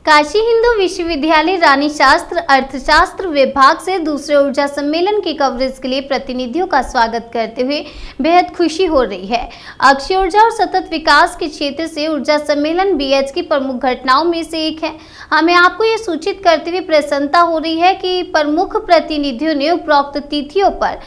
काशी हिंदू विश्वविद्यालय रानी शास्त्र अर्थशास्त्र विभाग से दूसरे ऊर्जा सम्मेलन की कवरेज के लिए प्रतिनिधियों का स्वागत करते हुए बेहद खुशी हो रही है। अक्षय ऊर्जा और सतत विकास के क्षेत्र से ऊर्जा सम्मेलन बीएच की प्रमुख घटनाओं में से एक है। हमें आपको ये सूचित करते हुए प्रसन्नता हो रही है कि प्रमुख प्रतिनिधियों ने उपरोक्त तिथियों पर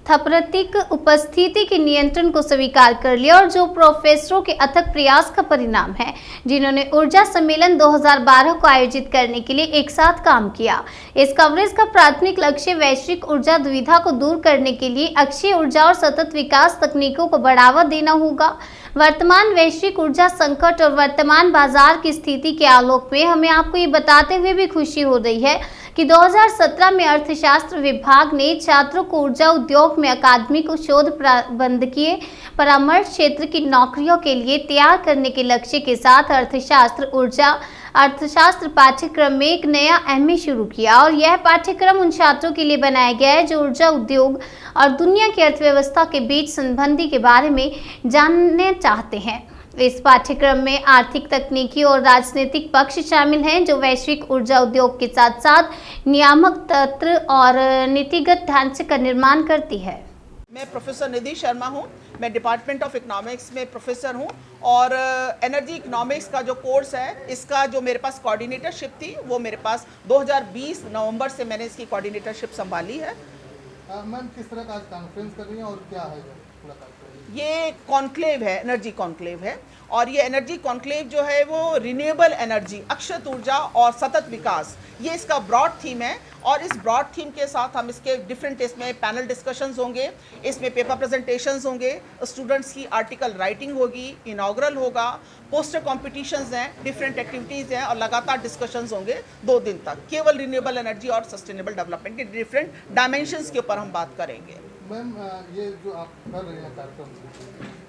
थापरतिक उपस्थिति के नियंत्रण को स्वीकार कर लिया और जो प्रोफेसरों के अथक प्रयास का परिणाम है, जिन्होंने ऊर्जा सम्मेलन 2012 को आयोजित करने के लिए एक साथ काम किया। इस कवरेज का प्राथमिक लक्ष्य वैश्विक ऊर्जा दुविधा को दूर करने के लिए अक्षय ऊर्जा और सतत विकास तकनीकों को बढ़ावा देना होगा। वर्तमान वैश्विक ऊर्जा संकट और वर्तमान बाजार की स्थिति के आलोक में हमें आपको ये बताते हुए भी खुशी हो रही है कि 2017 में अर्थशास्त्र विभाग ने छात्रों को ऊर्जा उद्योग में अकादमिक शोध प्रबंधकीय परामर्श क्षेत्र की नौकरियों के लिए तैयार करने के लक्ष्य के साथ अर्थशास्त्र पाठ्यक्रम में एक नया एमए शुरू किया और यह पाठ्यक्रम उन छात्रों के लिए बनाया गया है जो ऊर्जा उद्योग और दुनिया की अर्थव्यवस्था के बीच संबंधी के बारे में जानना चाहते हैं। इस पाठ्यक्रम में आर्थिक, तकनीकी और राजनीतिक पक्ष शामिल हैं जो वैश्विक ऊर्जा उद्योग के साथ साथ नियामक तंत्र और नीतिगत ढांचे का निर्माण करती है। मैं प्रोफेसर निधि शर्मा हूँ। मैं डिपार्टमेंट ऑफ इकोनॉमिक्स में प्रोफेसर हूँ और एनर्जी इकोनॉमिक्स का जो कोर्स है, इसका जो मेरे पास कोऑर्डिनेटरशिप थी वो मेरे पास 2020 नवंबर से मैंने इसकी कोऑर्डिनेटरशिप संभाली है। मैम, किस तरह का कॉन्फ्रेंस कर रही हैं और क्या है ये कॉन्क्लेव है, एनर्जी कॉन्क्लेव है और ये एनर्जी कॉन्क्लेव जो है वो रिन्यूएबल एनर्जी, अक्षय ऊर्जा और सतत विकास, ये इसका ब्रॉड थीम है। और इस ब्रॉड थीम के साथ हम इसके डिफरेंट इसमें पैनल डिस्कशंस होंगे, इसमें पेपर प्रेजेंटेशंस होंगे, स्टूडेंट्स की आर्टिकल राइटिंग होगी, इनॉग्रल होगा, पोस्टर कॉम्पिटिशन्स हैं, डिफरेंट एक्टिविटीज़ हैं और लगातार डिस्कशंस होंगे 2 दिन तक। केवल रिन्यूएबल एनर्जी और सस्टेनेबल डेवलपमेंट के डिफरेंट डायमेंशंस के ऊपर हम बात करेंगे। मैम, ये जो आप कर रहे हैं कार्यक्रम,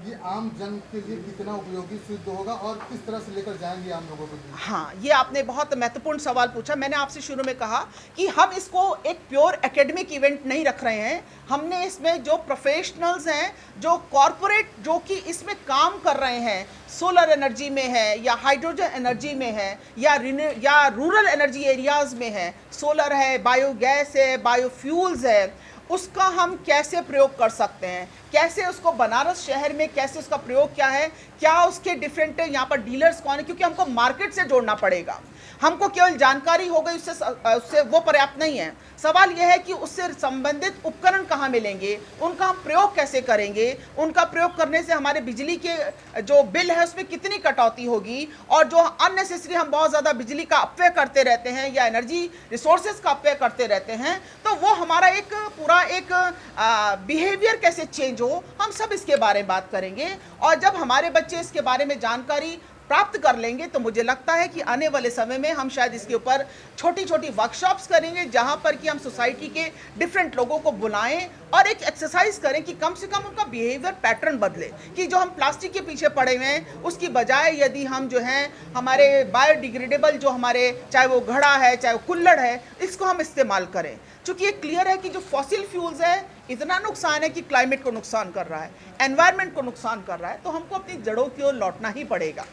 ये आम जन के लिए कितना उपयोगी सिद्ध होगा और किस तरह से लेकर जाएंगे आम लोगों को? हाँ, ये आपने बहुत महत्वपूर्ण सवाल पूछा। मैंने आपसे शुरू में कहा कि हम इसको एक प्योर एकेडमिक इवेंट नहीं रख रहे हैं। हमने इसमें जो प्रोफेशनल्स हैं, जो कॉरपोरेट जो कि इसमें काम कर रहे हैं, सोलर एनर्जी में है या हाइड्रोजन एनर्जी में है या रूरल एनर्जी एरियाज़ में है, सोलर है, बायोगैस है, बायोफ्यूल्स है, उसका हम कैसे प्रयोग कर सकते हैं, कैसे उसको बनारस शहर में कैसे उसका प्रयोग क्या है, क्या उसके डिफरेंट यहाँ पर डीलर्स कौन है, क्योंकि हमको मार्केट से जोड़ना पड़ेगा। हमको केवल जानकारी हो गई उससे वो पर्याप्त नहीं है। सवाल यह है कि उससे संबंधित उपकरण कहाँ मिलेंगे, उनका हम प्रयोग कैसे करेंगे, उनका प्रयोग करने से हमारे बिजली के जो बिल है उसमें कितनी कटौती होगी, और जो अननेसेसरी हम बहुत ज़्यादा बिजली का अपव्यय करते रहते हैं या एनर्जी रिसोर्सेज का अपव्यय करते रहते हैं, तो वो हमारा एक पूरा एक बिहेवियर कैसे चेंज हो, हम सब इसके बारे में बात करेंगे। और जब हमारे बच्चे इसके बारे में जानकारी प्राप्त कर लेंगे तो मुझे लगता है कि आने वाले समय में हम शायद इसके ऊपर छोटी छोटी वर्कशॉप्स करेंगे, जहां पर कि हम सोसाइटी के डिफरेंट लोगों को बुलाएं और एक एक्सरसाइज करें कि कम से कम उनका बिहेवियर पैटर्न बदले, कि जो हम प्लास्टिक के पीछे पड़े हुए हैं उसकी बजाय यदि हम जो हैं हमारे बायोडिग्रेडेबल जो हमारे, चाहे वो घड़ा है चाहे वो कुल्हड़ है, इसको हम इस्तेमाल करें। चूँकि ये क्लियर है कि जो फॉसिल फ्यूल्स है इतना नुकसान है कि क्लाइमेट को नुकसान कर रहा है, एनवायरनमेंट को नुकसान कर रहा है, तो हमको अपनी जड़ों की ओर लौटना ही पड़ेगा।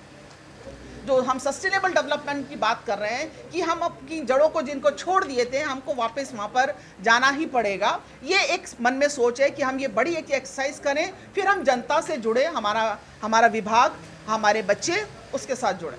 जो हम सस्टेनेबल डेवलपमेंट की बात कर रहे हैं कि हम अपनी जड़ों को जिनको छोड़ दिए थे, हमको वापस वहाँ पर जाना ही पड़ेगा। ये एक मन में सोच है कि हम ये बड़ी एक एक्सरसाइज करें, फिर हम जनता से जुड़े, हमारा विभाग, हमारे बच्चे उसके साथ जुड़े।